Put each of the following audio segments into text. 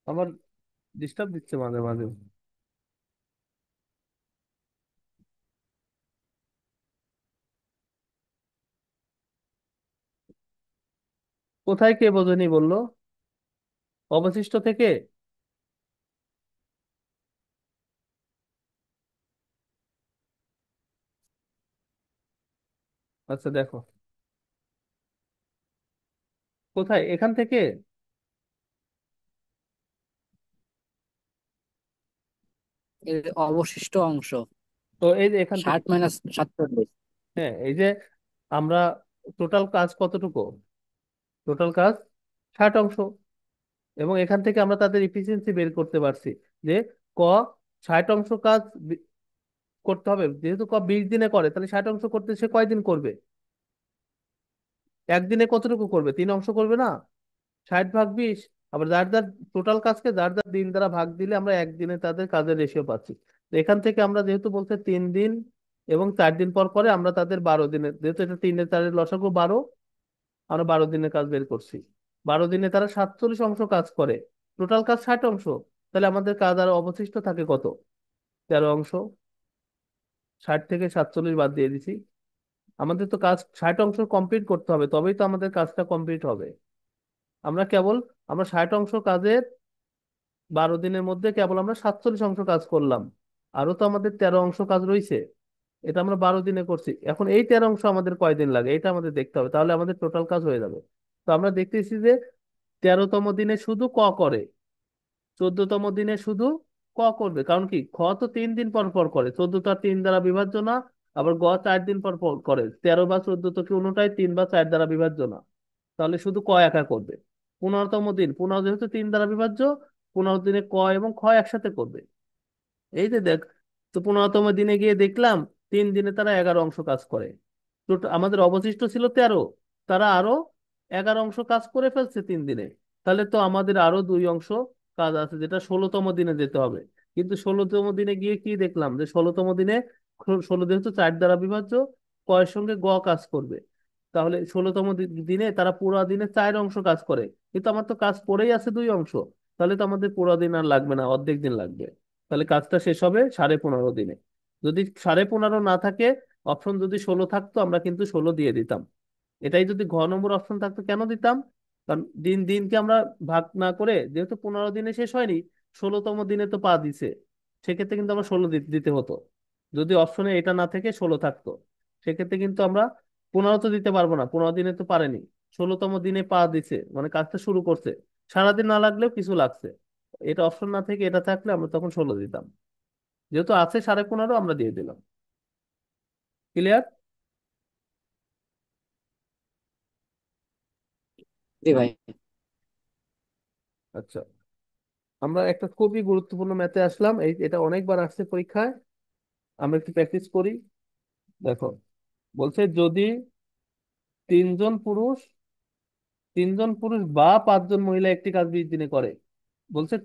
আমার ডিস্টার্ব দিচ্ছে মাঝে মাঝে। কোথায় কে বোঝেনি বললো? অবশিষ্ট থেকে? আচ্ছা দেখো, কোথায় এখান থেকে? এর অবশিষ্ট অংশ। তো এই যে এখান থেকে। 60 - 47। হ্যাঁ, এই যে আমরা টোটাল কাজ কতটুকু? টোটাল কাজ 60 অংশ। এবং এখান থেকে আমরা তাদের ইফিসিয়েন্সি বের করতে পারছি যে ক 60 অংশ কাজ করতে হবে। যেহেতু ক 20 দিনে করে, তাহলে 60 অংশ করতে সে কয়দিন করবে? একদিনে কতটুকু করবে? 3 অংশ করবে না? 60 ভাগ 20। আবার যার যার টোটাল কাজকে যার যার দিন দ্বারা ভাগ দিলে আমরা একদিনে তাদের কাজের রেশিও পাচ্ছি। তো এখান থেকে আমরা যেহেতু বলছে 3 দিন এবং 4 দিন পর করে, আমরা তাদের 12 দিনের, যেহেতু এটা 3 এর 4-এর লসাগু 12, আমরা 12 দিনের কাজ বের করছি। 12 দিনে তারা 47 অংশ কাজ করে। টোটাল কাজ 60 অংশ। তাহলে আমাদের কাজ আর অবশিষ্ট থাকে কত? 13 অংশ। 60 থেকে 47 বাদ দিয়ে দিছি। আমাদের তো কাজ 60 অংশ কমপ্লিট করতে হবে, তবেই তো আমাদের কাজটা কমপ্লিট হবে। আমরা কেবল, আমরা 60 অংশ কাজের 12 দিনের মধ্যে কেবল আমরা 47 অংশ কাজ করলাম। আরো তো আমাদের 13 অংশ কাজ রয়েছে। এটা আমরা 12 দিনে করছি। এখন এই 13 অংশ আমাদের কয়দিন লাগে এটা আমাদের দেখতে হবে, তাহলে আমাদের টোটাল কাজ হয়ে যাবে। তো আমরা দেখতেছি যে 13তম দিনে শুধু ক করে, 14তম দিনে শুধু ক করবে। কারণ কি, খ তো 3 দিন পর পর করে, 14 তো আর 3 দ্বারা বিভাজ্য না। আবার গ 4 দিন পর পর করে, 13 বা 14 তো কোনোটাই 3 বা 4 দ্বারা বিভাজ্য না। তাহলে শুধু ক একা করবে। 15তম দিন, 15 যেহেতু 3 দ্বারা বিভাজ্য, 15 দিনে ক এবং খ একসাথে করবে। এই যে দেখ, তো 15তম দিনে গিয়ে দেখলাম 3 দিনে তারা 11 অংশ কাজ করে। তো আমাদের অবশিষ্ট ছিল 13। তারা আরো 11 অংশ কাজ করে ফেলছে 3 দিনে। তাহলে তো আমাদের আরো 2 অংশ কাজ আছে, যেটা 16তম দিনে যেতে হবে। কিন্তু 16তম দিনে গিয়ে কি দেখলাম, যে 16তম দিনে 16 যেহেতু 4 দ্বারা বিভাজ্য, কয়ের সঙ্গে গ কাজ করবে। তাহলে 16তম দিনে তারা পুরো দিনে 4 অংশ কাজ করে। কিন্তু আমার তো কাজ পড়েই আছে 2 অংশ। তাহলে তো আমাদের পুরো দিন আর লাগবে না, অর্ধেক দিন লাগবে। তাহলে কাজটা শেষ হবে 15.5 দিনে। যদি 15.5 না থাকে, অপশন যদি 16 থাকতো, আমরা কিন্তু 16 দিয়ে দিতাম। এটাই যদি ঘ নম্বর অপশন থাকতো, কেন দিতাম? কারণ দিনকে আমরা ভাগ না করে, যেহেতু 15 দিনে শেষ হয়নি, 16তম দিনে তো পা দিছে, সেক্ষেত্রে কিন্তু আমরা 16 দিতে হতো। যদি অপশনে এটা না থেকে 16 থাকতো, সেক্ষেত্রে কিন্তু আমরা 15 তো দিতে পারবো না, 15 দিনে তো পারেনি। 16তম দিনে পা দিছে মানে কাজটা শুরু করছে, সারাদিন না লাগলেও কিছু লাগছে। এটা অপশন না থেকে এটা থাকলে আমরা তখন 16 দিতাম। যেহেতু আছে 15.5, আমরা দিয়ে দিলাম। ক্লিয়ার? জি ভাই। আচ্ছা, আমরা একটা খুবই গুরুত্বপূর্ণ ম্যাথে আসলাম। এটা অনেকবার আসছে পরীক্ষায়, আমরা একটু প্র্যাকটিস করি। দেখো, বলছে যদি তিনজন পুরুষ তিনজন পুরুষ বা 5জন মহিলা একটি কাজ 20 দিনে করে। বলছে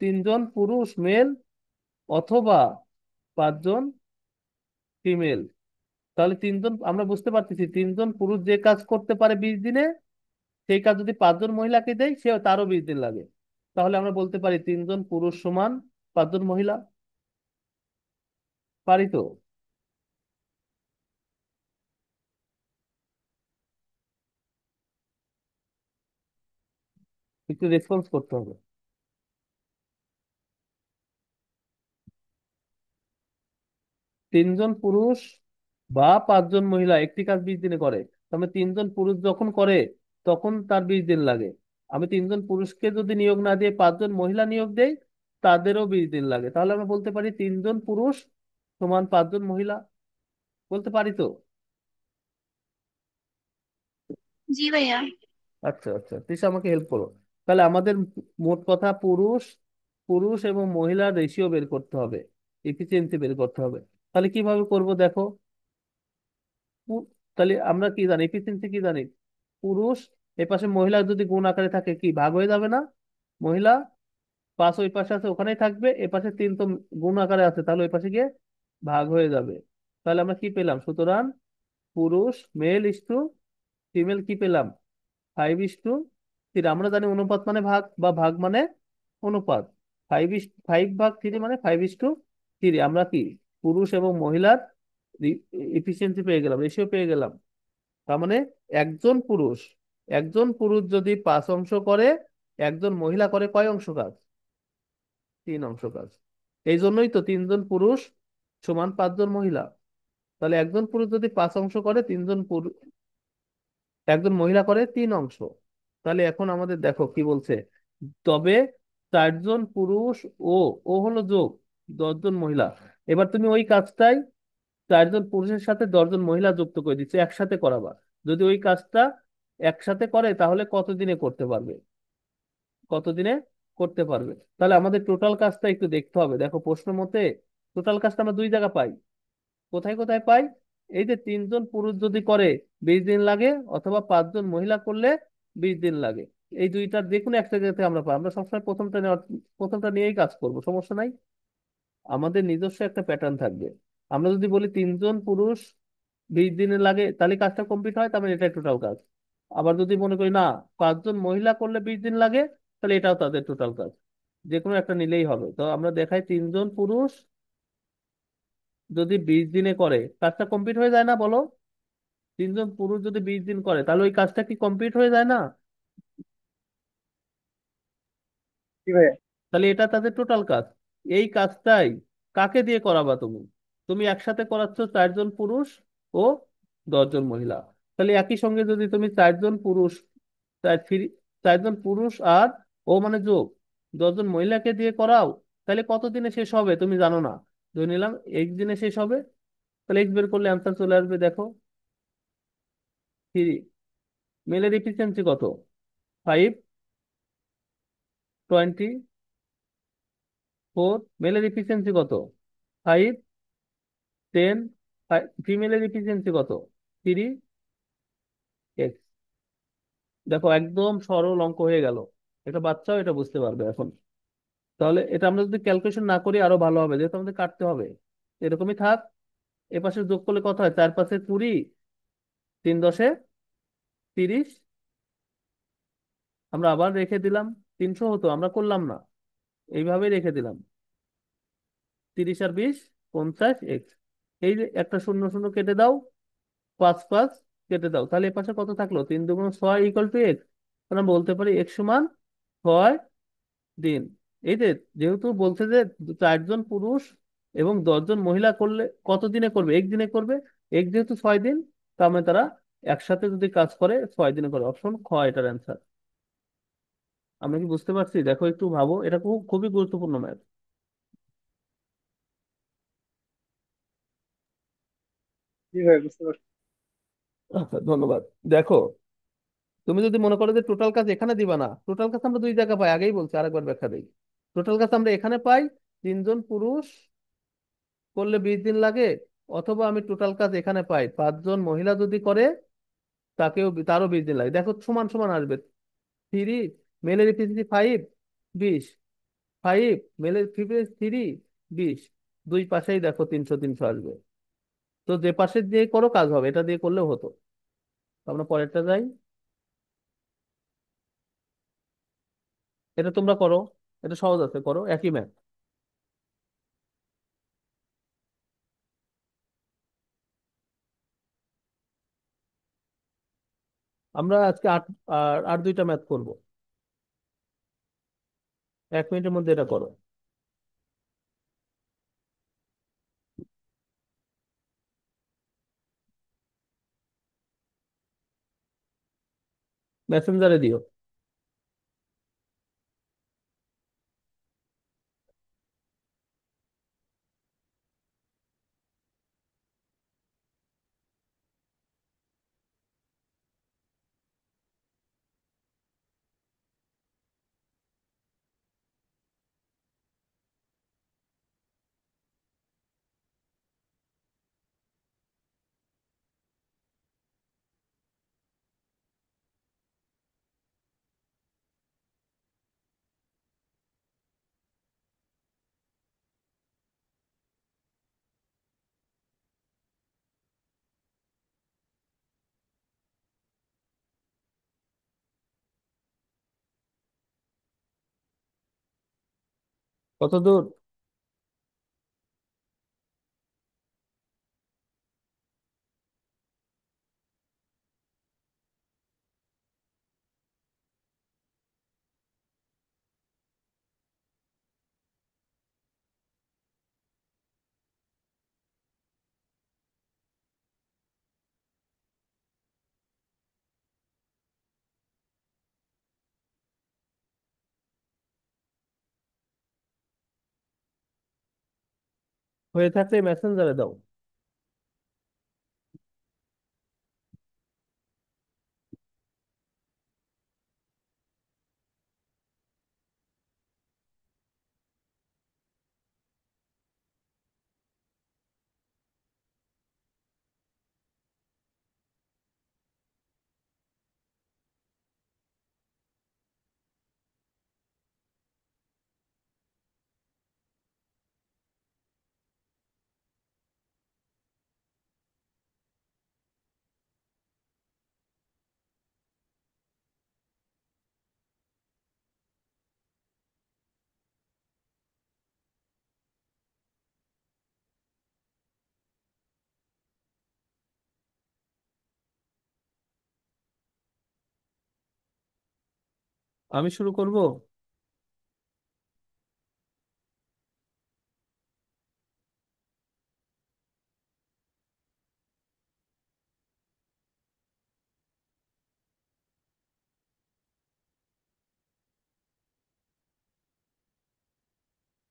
তিনজন পুরুষ মেল অথবা 5জন ফিমেল। তাহলে তিনজন, আমরা বুঝতে পারতেছি 3জন পুরুষ যে কাজ করতে পারে 20 দিনে, সেই কাজ যদি 5জন মহিলাকে দেয়, সে তারও 20 দিন লাগে। তাহলে আমরা বলতে পারি 3জন পুরুষ সমান 5জন মহিলা। পারি তো? একটু রেসপন্স করতে হবে। 3জন পুরুষ বা 5জন মহিলা একটি কাজ 20 দিনে করে। তবে 3জন পুরুষ যখন করে, তখন তার 20 দিন লাগে। আমি 3জন পুরুষকে যদি নিয়োগ না দিয়ে 5জন মহিলা নিয়োগ দেই, তাদেরও 20 দিন লাগে। তাহলে আমরা বলতে পারি 3জন পুরুষ সমান 5জন মহিলা। বলতে পারি তো? জি ভাইয়া। আচ্ছা আচ্ছা, তিশা আমাকে হেল্প করো। তাহলে আমাদের মোট কথা, পুরুষ পুরুষ এবং মহিলার রেশিও বের করতে হবে, এফিসিয়েন্সি বের করতে হবে। তাহলে কিভাবে করব দেখো। পু- তাহলে আমরা কি জানি, এফিসিয়েন্সি কি জানি? পুরুষ এপাশে, মহিলা যদি গুণ আকারে থাকে, কি ভাগ হয়ে যাবে না? মহিলা 5 ওই পাশে আছে, ওখানেই থাকবে। এপাশে 3 তো গুণ আকারে আছে, তাহলে ওই পাশে গিয়ে ভাগ হয়ে যাবে। তাহলে আমরা কি পেলাম? সুতরাং পুরুষ মেল ইস টু ফিমেল কি পেলাম? 5:3। থ্রি। আমরা জানি অনুপাত মানে ভাগ, বা ভাগ মানে অনুপাত। 5/3 মানে 5:3। আমরা কি পুরুষ এবং মহিলার এফিসিয়েন্সি পেয়ে গেলাম, রেশিও পেয়ে গেলাম। তার মানে একজন পুরুষ একজন পুরুষ যদি 5 অংশ করে, একজন মহিলা করে কয় অংশ কাজ? 3 অংশ কাজ। এই জন্যই তো 3 জন পুরুষ সমান 5 জন মহিলা। তাহলে একজন পুরুষ যদি 5 অংশ করে, একজন মহিলা করে 3 অংশ। তাহলে এখন আমাদের দেখো কি বলছে, তবে 4 জন পুরুষ ও ও হলো যোগ 10 জন মহিলা। এবার তুমি ওই কাজটাই 4 জন পুরুষের সাথে 10 জন মহিলা যুক্ত করে দিচ্ছে, একসাথে করাবা। যদি ওই কাজটা একসাথে করে তাহলে কতদিনে করতে পারবে? কতদিনে করতে পারবে? তাহলে আমাদের টোটাল কাজটা একটু দেখতে হবে। দেখো প্রশ্ন মতে টোটাল কাজটা আমরা দুই জায়গা পাই। কোথায় কোথায় পাই? এই যে 3 জন পুরুষ যদি করে 20 দিন লাগে, অথবা 5 জন মহিলা করলে 20 দিন লাগে। এই দুইটার যে কোনো একটা জায়গাতে আমরা পাই। আমরা সবসময় প্রথমটা নিয়েই কাজ করব, সমস্যা নাই। আমাদের নিজস্ব একটা প্যাটার্ন থাকবে। আমরা যদি বলি 3 জন পুরুষ 20 দিনে লাগে, তাহলে কাজটা কমপ্লিট হয়, তার মানে এটাই টোটাল কাজ। আবার যদি মনে করি না, 5 জন মহিলা করলে 20 দিন লাগে, তাহলে এটাও তাদের টোটাল কাজ। যে কোনো একটা নিলেই হবে। তো আমরা দেখাই 3 জন পুরুষ যদি 20 দিনে করে, কাজটা কমপ্লিট হয়ে যায় না বলো? 3 জন পুরুষ যদি 20 দিন করে, তাহলে ওই কাজটা কি কমপ্লিট হয়ে যায় না? জি ভাইয়া। তাহলে এটা তাদের টোটাল কাজ। এই কাজটাই কাকে দিয়ে করাবা তুমি? তুমি একসাথে করাচ্ছ 4 জন পুরুষ ও 10 জন মহিলা। তাহলে একই সঙ্গে যদি তুমি 4 জন পুরুষ, চার থ্রি 4 জন পুরুষ আর ও মানে যোগ 10 জন মহিলাকে দিয়ে করাও, তাহলে কত দিনে শেষ হবে তুমি জানো না? ধরে নিলাম X দিনে শেষ হবে। তাহলে X বের করলে অ্যান্সার চলে আসবে, দেখো 3। মেলের এফিসিয়েন্সি কত? 5/24। মেলের এফিসিয়েন্সি কত? 5/10। ফিমেলের এফিসিয়েন্সি কত? 3x। দেখো একদম সরল অঙ্ক হয়ে গেল। এটা বাচ্চাও এটা বুঝতে পারবে এখন। তাহলে এটা আমরা যদি ক্যালকুলেশন না করি আরো ভালো হবে, যেহেতু আমাদের কাটতে হবে। এরকমই থাক। এপাশে যোগ করলে কত হয়? 4×5 = 20, 3×10 = 30। আমরা আবার রেখে দিলাম। 300 হতো, আমরা করলাম না, এইভাবেই রেখে দিলাম। 30 আর 20 = 50x। এই যে একটা শূন্য শূন্য কেটে দাও, 5 5 কেটে দাও, তাহলে এপাশে কত থাকলো? 3×2=6 আমরা বলতে পারি x=6 দিন। এই যে যেহেতু বলছে যে 4 জন পুরুষ এবং 10 জন মহিলা করলে কত দিনে করবে? একদিনে করবে। এক যেহেতু 6 দিন, তার মানে তারা একসাথে যদি কাজ করে 6 দিনে করে। অপশন খ এটার অ্যান্সার। আমরা কি বুঝতে পারছি? দেখো একটু ভাবো, এটা খুবই গুরুত্বপূর্ণ ম্যাথ। জি ভাইয়া, বুঝতে পারছি। আচ্ছা, ধন্যবাদ। দেখো তুমি যদি মনে করো যে টোটাল কাজ এখানে দিবা না, টোটাল কাজ আমরা দুই জায়গা পাই, আগেই বলছি, আরেকবার ব্যাখ্যা দিই। টোটাল কাজ আমরা এখানে পাই, 3 জন পুরুষ করলে 20 দিন লাগে, অথবা আমি টোটাল কাজ এখানে পাই 5 জন মহিলা যদি করে, তারও 20 দিন লাগে। দেখো সমান সমান আসবে। 3, মেলের এফিসিয়েন্সি 5, 20। 5, মেলের এফিসিয়েন্সি 3, 20। দুই পাশেই দেখো 300 300 আসবে। তো যে পাশে দিয়ে করো কাজ হবে, এটা দিয়ে করলেও হতো। তো আমরা পরেরটা যাই। এটা তোমরা করো, এটা সহজ আছে, করো একই ম্যাথ। আমরা আজকে আর দুইটা ম্যাথ করব। 1 মিনিটের মধ্যে এটা করো। মেসেঞ্জারে দিও। কত দূর? হয়ে থাকলে মেসেঞ্জারে দাও। আমি শুরু করব।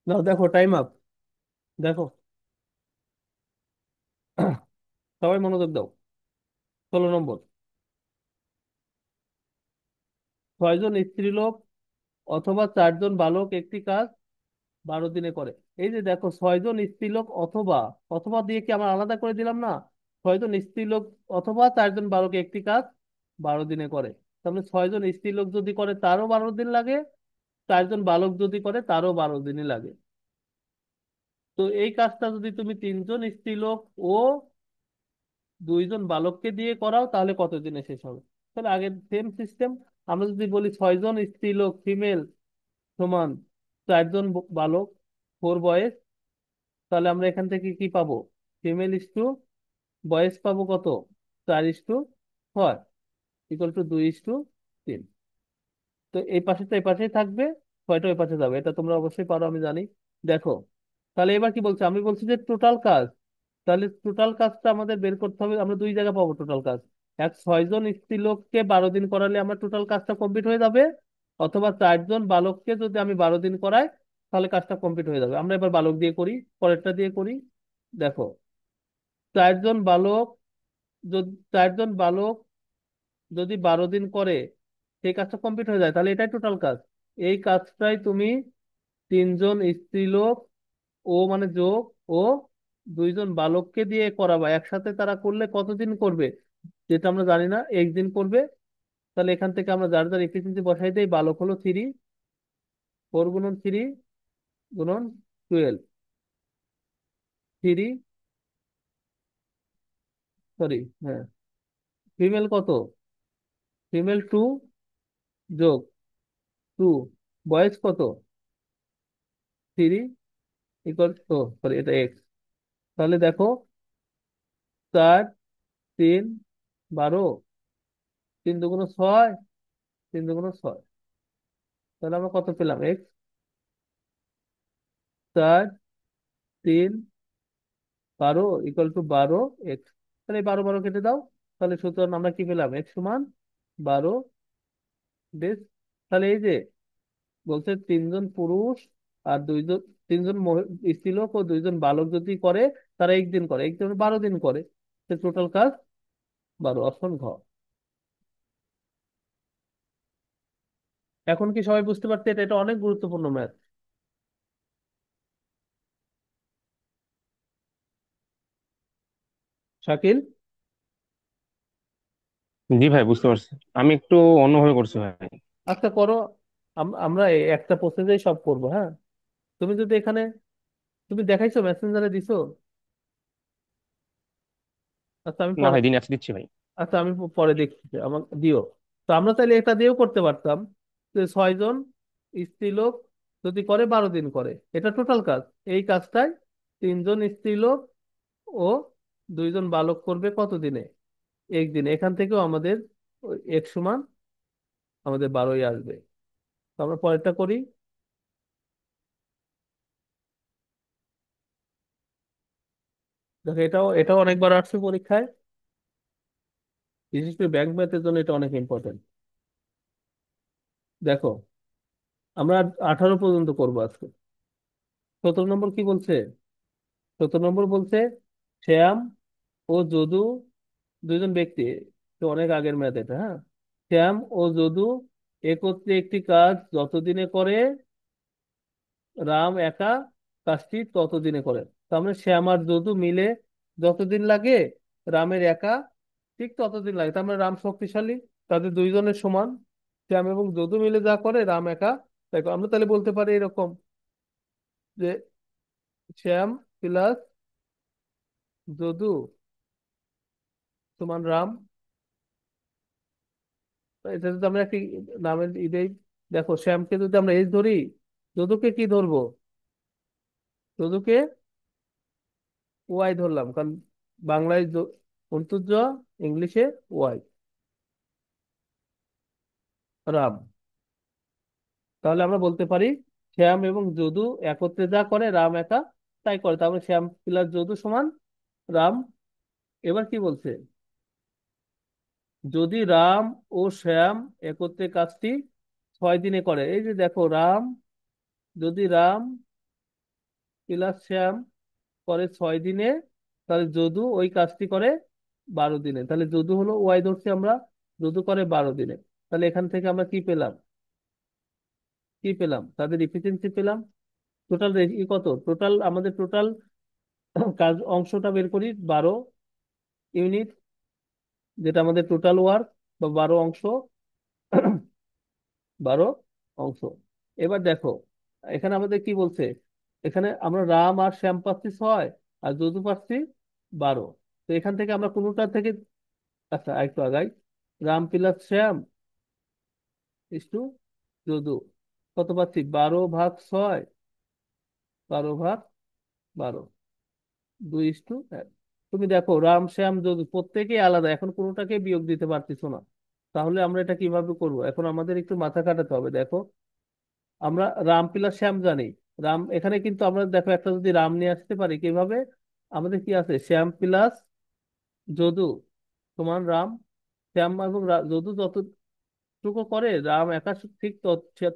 নাও দেখো, টাইম আপ। দেখো, সবাই মনোযোগ দাও। 16 নম্বর। 6 জন স্ত্রীলোক অথবা 4 জন বালক একটি কাজ 12 দিনে করে। এই যে দেখো, 6 জন স্ত্রীলোক অথবা, অথবা দিয়ে কি আমরা আলাদা করে দিলাম না? 6 জন স্ত্রীলোক অথবা 4 জন বালক একটি কাজ 12 দিনে করে। তাহলে 6 জন স্ত্রীলোক যদি করে তারও 12 দিন লাগে, 4 জন বালক যদি করে তারও 12 দিনই লাগে। তো এই কাজটা যদি তুমি 3 জন স্ত্রীলোক ও 2 জন বালককে দিয়ে করাও তাহলে কতদিনে শেষ হবে? তাহলে আগের সেম সিস্টেম। আমরা যদি বলি 6 জন স্ত্রীলোক ফিমেল সমান 4 জন বালক 4 বয়েজ, তাহলে আমরা এখান থেকে কি পাবো? ফিমেল ইস টু বয়েজ পাবো কত? 4:6 = 2:3। তো এই পাশেটা এই পাশেই থাকবে, ছয়টা ওই পাশে যাবে, এটা তোমরা অবশ্যই পারো আমি জানি। দেখো, তাহলে এবার কি বলছে? আমি বলছি যে টোটাল কাজ। তাহলে টোটাল কাজটা আমাদের বের করতে হবে। আমরা দুই জায়গা পাবো টোটাল কাজ। 6 জন স্ত্রীলোককে 12 দিন করালে আমার টোটাল কাজটা কমপ্লিট হয়ে যাবে, অথবা 4 জন বালককে যদি আমি 12 দিন করাই তাহলে কাজটা কমপ্লিট হয়ে যাবে। আমরা এবার বালক দিয়ে করি, পরেরটা দিয়ে করি। দেখো, 4 জন বালক, যদি 4 জন বালক যদি 12 দিন করে সেই কাজটা কমপ্লিট হয়ে যায়, তাহলে এটাই টোটাল কাজ। এই কাজটাই তুমি 3 জন স্ত্রীলোক ও মানে যোগ ও 2 জন বালককে দিয়ে করাবা। একসাথে তারা করলে কতদিন করবে যেটা আমরা জানি না, একদিন করবে। তাহলে এখান থেকে আমরা যার যার এফিসিয়েন্সি বসাই দেই। বালক হলো 3, 4 × 3 × 12, 3, সরি, হ্যাঁ, ফিমেল কত? ফিমেল 2 যোগ 2, বয়েজ কত? 3 = সরি, এটা এক্স। তাহলে দেখো, 4, 3, 12, 3 × 6, 3 × 6, তাহলে আমরা কত পেলাম? এক্স। 4, 3, 12 = 12 এক্স। তাহলে এই 12 12 কেটে দাও। তাহলে সুতরাং আমরা কি পেলাম? এক্স সমান 12। বেশ। তাহলে এই যে বলছে 3 জন পুরুষ আর 2 জন, 3 জন স্ত্রীলোক ও 2 জন বালক যদি করে, তারা একদিন করে, একদিন 12 দিন করে। টোটাল কাজ 12। অপশন ঘ। এখন কি সবাই বুঝতে পারছে? এটা এটা অনেক গুরুত্বপূর্ণ ম্যাথ। শাকিল, জি ভাই, বুঝতে পারছি। আমি একটু অন্যভাবে করছি ভাই। আচ্ছা করো। আমরা এই একটা প্রসেসেই সব করবো, হ্যাঁ। তুমি যদি এখানে, তুমি দেখাইছো মেসেঞ্জারে দিছো? আচ্ছা আমি না পরে, ভাই, দিন একসাথে দিচ্ছি ভাই। আচ্ছা আমি পরে দেখছি, আমাকে দিও। তো আমরা তাহলে এটা দিয়েও করতে পারতাম যে 6 জন স্ত্রীলোক যদি করে 12 দিন করে, এটা টোটাল কাজ। এই কাজটাই 3 জন স্ত্রীলোক ও 2 জন বালক করবে কত দিনে? একদিনে। এখান থেকেও আমাদের এক সমান আমাদের 12ই আসবে। তো আমরা পরেরটা করি। দেখো, এটাও এটাও অনেকবার আসছে পরীক্ষায়, বিশেষ করে ব্যাংক ম্যাথের জন্য এটা অনেক ইম্পর্টেন্ট। দেখো, আমরা 18 পর্যন্ত করবো আজকে। 17 নম্বর কি বলছে? 17 নম্বর বলছে শ্যাম ও যদু, 2 জন ব্যক্তি। তো অনেক আগের ম্যাথ এটা, হ্যাঁ। শ্যাম ও যদু একত্রে একটি কাজ যতদিনে করে, রাম একা কাজটি ততদিনে করে। তার মানে শ্যাম আর যদু মিলে যতদিন লাগে, রামের একা ঠিক ততদিন লাগে। তার মানে রাম শক্তিশালী, তাদের 2 জনের সমান। শ্যাম এবং যদু মিলে যা করে, রাম একা তাই করে। আমরা তাহলে বলতে পারি এরকম যে শ্যাম প্লাস যদু সমান রাম। এটা যদি আমরা একটি নামের ইদেই, দেখো শ্যামকে যদি আমরা এস ধরি, যদুকে কি ধরবো? যদুকে ওয়াই ধরলাম, কারণ বাংলায় অন্তর্জ, ইংলিশে ওয়াই, রাম। তাহলে আমরা বলতে পারি শ্যাম এবং যদু একত্রে যা করে, রাম একা তাই করে। তারপরে শ্যাম প্লাস যদু সমান রাম। এবার কি বলছে? যদি রাম ও শ্যাম একত্রে কাজটি 6 দিনে করে। এই যে দেখো, যদি রাম প্লাস শ্যাম করে 6 দিনে, তাহলে যদু ওই কাজটি করে 12 দিনে। তাহলে যদু হলো ওয়াই ধরছি আমরা, যদু করে 12 দিনে। তাহলে এখান থেকে আমরা কি পেলাম? কি পেলাম? তাদের ইফিসিয়েন্সি পেলাম। টোটাল কত? টোটাল আমাদের টোটাল কাজ অংশটা বের করি, 12 ইউনিট, যেটা আমাদের টোটাল ওয়ার্ক, বা 12 অংশ। 12 অংশ। এবার দেখো, এখানে আমাদের কি বলছে? এখানে আমরা রাম আর শ্যাম পাচ্ছি 6, আর যদু পাচ্ছি 12। তো এখান থেকে আমরা কোনোটা থেকে, আচ্ছা আরেকটু আগাই, রাম প্লাস শ্যাম ইস্টু যদু কত পাচ্ছি? 12/6, 12/12, 2:1। তুমি দেখো, রাম শ্যাম যদু প্রত্যেকেই আলাদা, এখন কোনোটাকে বিয়োগ দিতে পারতেছো না। তাহলে আমরা এটা কিভাবে করব? এখন আমাদের একটু মাথা খাটাতে হবে। দেখো, আমরা রাম প্লাস শ্যাম জানি। রাম এখানে কিন্তু আমরা দেখো একটা যদি রাম নিয়ে আসতে পারি কিভাবে, আমাদের কি আছে? শ্যাম প্লাস যদু সমান রাম। শ্যাম এবং যদু যতটুকু করে, রাম একা ঠিক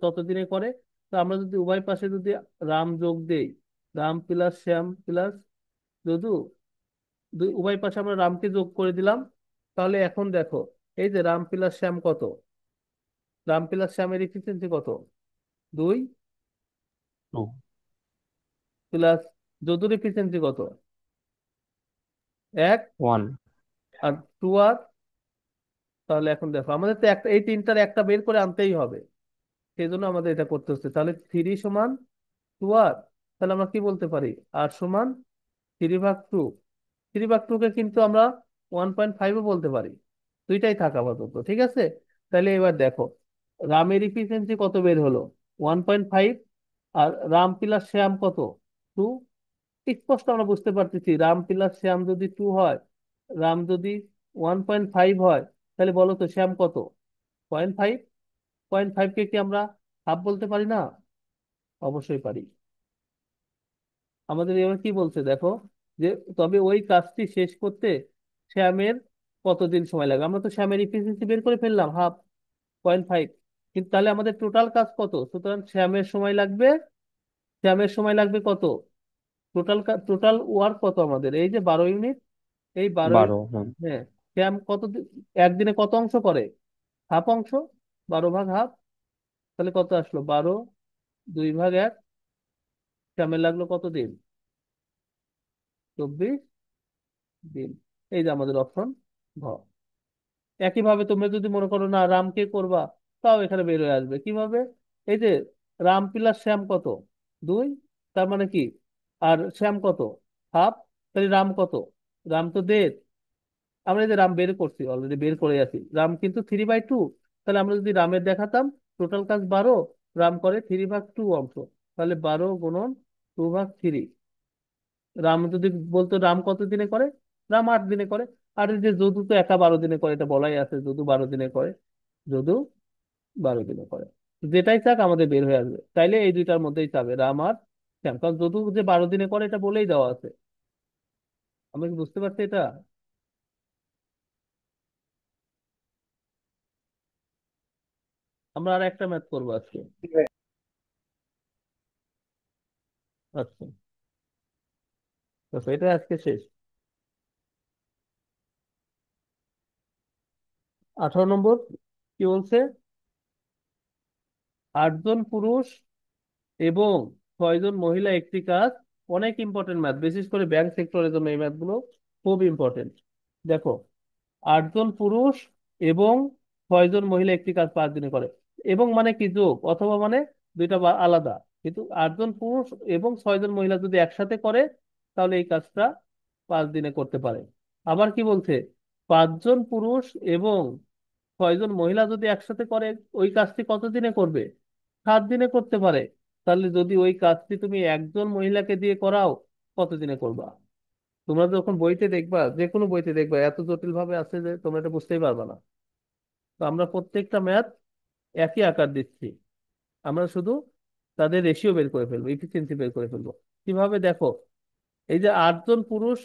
ততদিনে করে। তো আমরা যদি উভয় পাশে যদি রাম যোগ দেই, রাম প্লাস শ্যাম প্লাস যদু, উভয় পাশে আমরা রামকে যোগ করে দিলাম। তাহলে এখন দেখো, এই যে রাম প্লাস শ্যাম কত? রাম প্লাস শ্যামের এফিসিয়েন্সি কত? 2, 2, প্লাস যদুর এফিসিয়েন্সি কত? 1, 1, আর 2 আর। তাহলে এখন দেখো, আমাদের তো একটা, এই তিনটার একটা বের করে আনতেই হবে, সেই জন্য আমাদের এটা করতে হচ্ছে। তাহলে 3 সমান 2 আর। তাহলে আমরা কি বলতে পারি? আর সমান 3/2। 3/2 কে কিন্তু আমরা 1.5ও বলতে পারি। দুইটাই থাকা আপাতত, ঠিক আছে। তাহলে এবার দেখো, রামের ইফিসিয়েন্সি কত বের হলো? 1.5। আর রাম প্লাস শ্যাম কত? 2। স্পষ্ট আমরা বুঝতে পারতেছি, রাম প্লাস শ্যাম যদি 2 হয়, রাম যদি 1.5 হয়, তাহলে বলো তো শ্যাম কত? 0.5। 0.5 কে কি আমরা হাফ বলতে পারি না? অবশ্যই পারি। আমাদের এবার কি বলছে দেখো, যে তবে ওই কাজটি শেষ করতে শ্যামের কতদিন সময় লাগে? আমরা তো শ্যামের ইফিসিয়েন্সি বের করে ফেললাম, হাফ, 0.5। কিন্তু তাহলে আমাদের টোটাল কাজ কত? সুতরাং শ্যামের সময় লাগবে কত? টোটাল ওয়ার্ক কত আমাদের? এই যে 12 ইউনিট, এই 12। 12, হুম। হ্যাঁ। শ্যাম একদিনে কত অংশ করে? হাফ অংশ, 12/2। তাহলে কত আসলো? 12, 2/1। শ্যামের লাগলো কত দিন? 24 দিন। এই যে আমাদের অপশন ঘ। একইভাবে তোমরা যদি মনে করো না রামকে করবা, তাও এখানে বের হয়ে আসবে কিভাবে? এই যে রাম প্লাস শ্যাম কত? 2। তার মানে কি? আর শ্যাম কত? হাফ। তাহলে রাম কত? রাম তো 1.5। আমরা এই যে রাম বের করছি, অলরেডি বের করে আছি, রাম কিন্তু 3/2। তাহলে আমরা যদি রামের দেখাতাম, টোটাল কাজ 12, রাম করে 3/2 অংশ। তাহলে 12 গুণন 2/3। রাম যদি বলতো রাম কত দিনে করে, রাম 8 দিনে করে। আর এই যে যদু তো একা 12 দিনে করে, এটা বলাই আছে, যদু 12 দিনে করে, যদু 12 দিনে করে। যেটাই চাক আমাদের বের হয়ে আসবে, তাইলে এই দুইটার মধ্যেই চাবে রাম আর শ্যাম, কারণ যদু যে 12 দিনে করে এটা বলেই দেওয়া আছে। আমি কি বুঝতে পারছি এটা? আমরা আর একটা ম্যাথ করবো আজকে। জি ভাইয়া। আচ্ছা, তো এটা আজকে শেষ। 18 নম্বর কি বলছে? 8 জন পুরুষ এবং 6 জন মহিলা একটি কাজ। অনেক ইম্পর্টেন্ট ম্যাথ, বিশেষ করে ব্যাংক সেক্টরের জন্য এই ম্যাথগুলো খুব ইম্পর্টেন্ট। দেখো, 8 জন পুরুষ এবং 6 জন মহিলা একটি কাজ 5 দিনে করে। এবং মানে কি, যোগ অথবা মানে দুইটা আলাদা। কিন্তু 8 জন পুরুষ এবং 6 জন মহিলা যদি একসাথে করে, তাহলে এই কাজটা 5 দিনে করতে পারে। আবার কি বলছে? 5 জন পুরুষ এবং 6 জন মহিলা যদি একসাথে করে, ওই কাজটি কত দিনে করবে? 7 দিনে করতে পারে। তাহলে যদি ওই কাজটি তুমি একজন মহিলাকে দিয়ে করাও, কত দিনে করবা? তোমরা যখন বইতে দেখবা, যে কোনো বইতে দেখবা, এত জটিল ভাবে আছে যে তোমরা এটা বুঝতেই পারবা না। তো আমরা প্রত্যেকটা ম্যাথ একই আকার দিচ্ছি, আমরা শুধু তাদের রেশিও বের করে ফেলবো, ইফিসিয়েন্সি বের করে ফেলবো। কিভাবে দেখো, এই যে 8 জন পুরুষ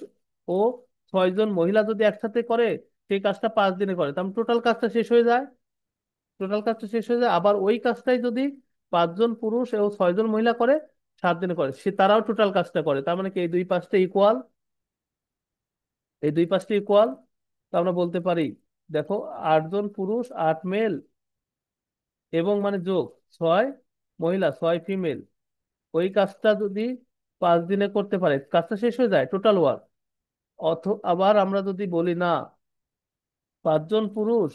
ও 6 জন মহিলা যদি একসাথে করে, সেই কাজটা 5 দিনে করে, তাহলে টোটাল কাজটা শেষ হয়ে যায়। টোটাল কাজটা শেষ হয়ে যায়। আবার ওই কাজটাই যদি 5 জন পুরুষ এবং 6 জন মহিলা করে, 7 দিনে করে, সে তারাও টোটাল কাজটা করে। তার মানে কি, এই দুই পাশটা ইকুয়াল, এই দুই পাশটা ইকুয়াল। তো আমরা বলতে পারি, দেখো, 8 জন পুরুষ 8 মেল এবং মানে যোগ 6 মহিলা 6 ফিমেল, ওই কাজটা যদি 5 দিনে করতে পারে, কাজটা শেষ হয়ে যায়, টোটাল ওয়ার্ক। আবার আমরা যদি বলি না, 5 জন পুরুষ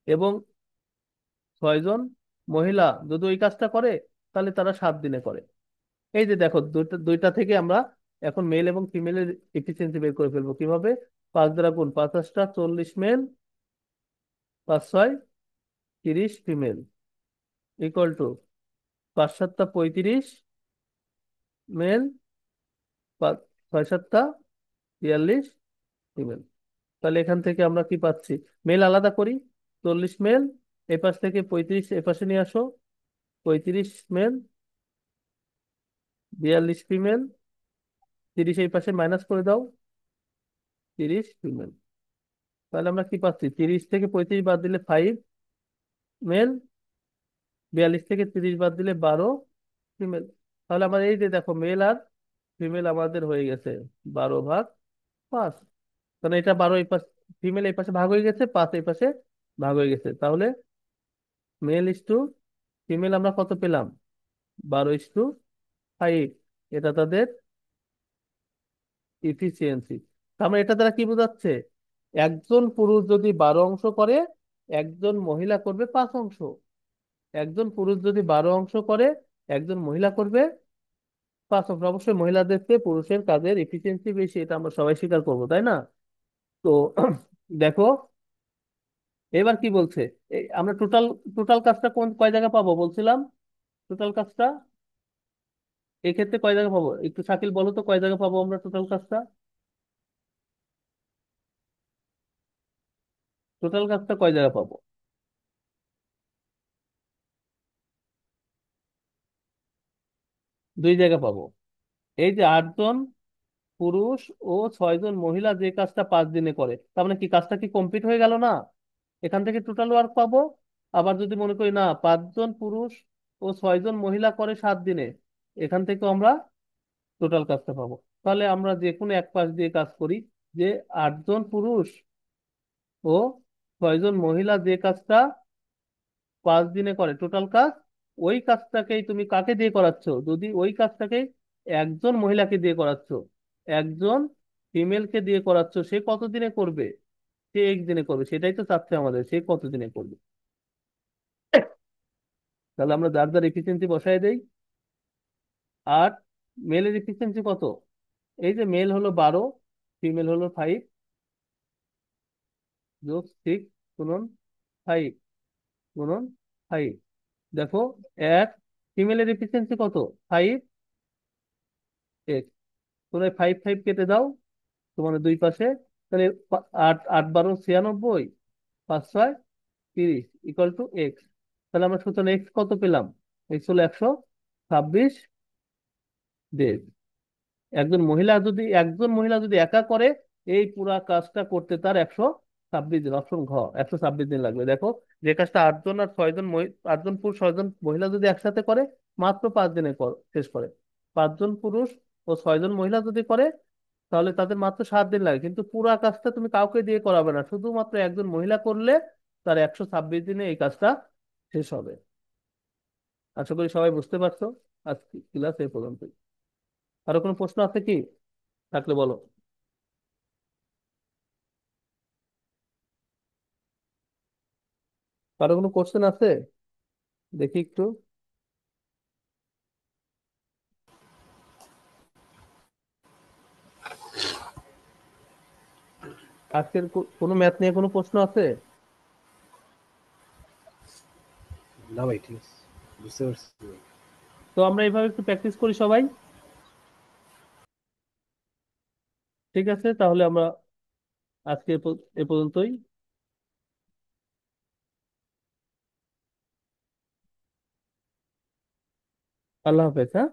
এবং 6 জন মহিলা যদি ওই কাজটা করে, তাহলে তারা 7 দিনে করে। এই যে দেখো, দুইটা দুইটা থেকে আমরা এখন মেল এবং ফিমেলের এফিসিয়েন্সি বের করে ফেলবো। কিভাবে? 5 দ্বারা গুণ, 5 8 টা 40 মেল, 5 6 30 ফিমেল, ইকুয়াল টু 5 7 টা 35 মেল, 6 7 টা 42 ফিমেল। তাহলে এখান থেকে আমরা কি পাচ্ছি? মেল আলাদা করি, 40 মেল, এপাশ থেকে 35 এপাশে নিয়ে আসো, 35 মেল, 42 ফিমেল, 30 এই পাশে মাইনাস করে দাও, 30 ফিমেল। তাহলে আমরা কি পাচ্ছি? 30 থেকে 35 বাদ দিলে 5 মেল, 42 থেকে 30 বাদ দিলে 12 ফিমেল। তাহলে আমার এই যে দেখো, মেল আর ফিমেল আমাদের হয়ে গেছে 12/5। কারণ এটা 12 এই পাশে, ফিমেল এই পাশে ভাগ হয়ে গেছে, 5 এই পাশে ভাগ হয়ে গেছে। তাহলে মেল/ফিমেল আমরা কত পেলাম? 12/5। এটা তাদের ইফিসিয়েন্সি। তার মানে এটা দ্বারা কি বোঝাচ্ছে? একজন পুরুষ যদি 12 অংশ করে, একজন মহিলা করবে 5 অংশ। একজন পুরুষ যদি 12 অংশ করে, একজন মহিলা করবে 5 অংশ। অবশ্যই মহিলাদের চেয়ে পুরুষের কাজের এফিসিয়েন্সি বেশি, এটা আমরা সবাই স্বীকার করবো, তাই না? তো দেখো, এবার কি বলছে? এই আমরা টোটাল টোটাল কাজটা কয় জায়গায় পাবো বলছিলাম? টোটাল কাজটা এই ক্ষেত্রে কয় জায়গায় পাবো? একটু শাকিল বলো তো, কয় জায়গায় পাবো আমরা টোটাল কাজটা? টোটাল কাজটা কয় জায়গায় পাবো? 2 জায়গায় পাবো। এই যে 8 জন পুরুষ ও 6 জন মহিলা যে কাজটা 5 দিনে করে, তার মানে কি, কাজটা কি কমপ্লিট হয়ে গেল না? এখান থেকে টোটাল ওয়ার্ক পাবো। আবার যদি মনে করি না, 5 জন পুরুষ ও 6 জন মহিলা করে 7 দিনে, এখান থেকে আমরা টোটাল কাজটা পাবো। তাহলে আমরা যে কোনো এক পাশ দিয়ে কাজ করি, যে 8 জন পুরুষ ও 6 জন মহিলা যে কাজটা 5 দিনে করে টোটাল কাজ, ওই কাজটাকেই তুমি কাকে দিয়ে করাচ্ছ? যদি ওই কাজটাকে একজন মহিলাকে দিয়ে করাচ্ছ, একজন ফিমেলকে দিয়ে করাচ্ছ, সে কত দিনে করবে? সে 1 দিনে করবে। সেটাই তো চাচ্ছে আমাদের, সে কত দিনে করবে। তাহলে আমরা যার যার এফিসিয়েন্সি বসাই দেই। আর মেলের এফিসিয়েন্সি কত? এই যে মেল হলো 12, ফিমেল হলো 5 যোগ 6 গুণন 5 গুণন 5। দেখো, এক, ফিমেলের এফিসিয়েন্সি কত? 5x। তোমরা 5 5 কেটে দাও, তোমার দুই পাশে। তাহলে 8 8 12 96, 5 6 30 ইকুয়াল টু এক্স। তাহলে আমরা সুতরাং এক্স কত পেলাম? এক্স হলো 126 ডেজ। একজন মহিলা যদি একা করে এই পুরা কাজটা করতে তার 126 দিন, অপশন ঘ, 126 দিন লাগবে। দেখো, যে কাজটা 8 জন আর 6 জন 8 জন পুরুষ 6 জন মহিলা যদি একসাথে করে মাত্র 5 দিনে শেষ করে। 5 জন পুরুষ ও 6 জন মহিলা যদি করে তাহলে তাদের মাত্র 7 দিন লাগে। কিন্তু পুরা কাজটা তুমি কাউকে দিয়ে করাবে না, শুধুমাত্র একজন মহিলা করলে তার 126 দিনে এই কাজটা শেষ হবে। আশা করি সবাই বুঝতে পারছো। আজকে ক্লাস এই পর্যন্ত। আরো কোনো প্রশ্ন আছে কি? থাকলে বলো। কারো কোনো কোশ্চেন আছে? দেখি একটু। আজকের কোনো ম্যাথ নিয়ে কোনো প্রশ্ন আছে? না ভাই, ঠিক আছে, বুঝতে পারছি ভাই। তো আমরা এইভাবে একটু প্র্যাকটিস করি সবাই। ঠিক আছে, তাহলে আমরা আজকে এ পর্যন্তই। আল্লাহ হাফেজ। হ্যাঁ।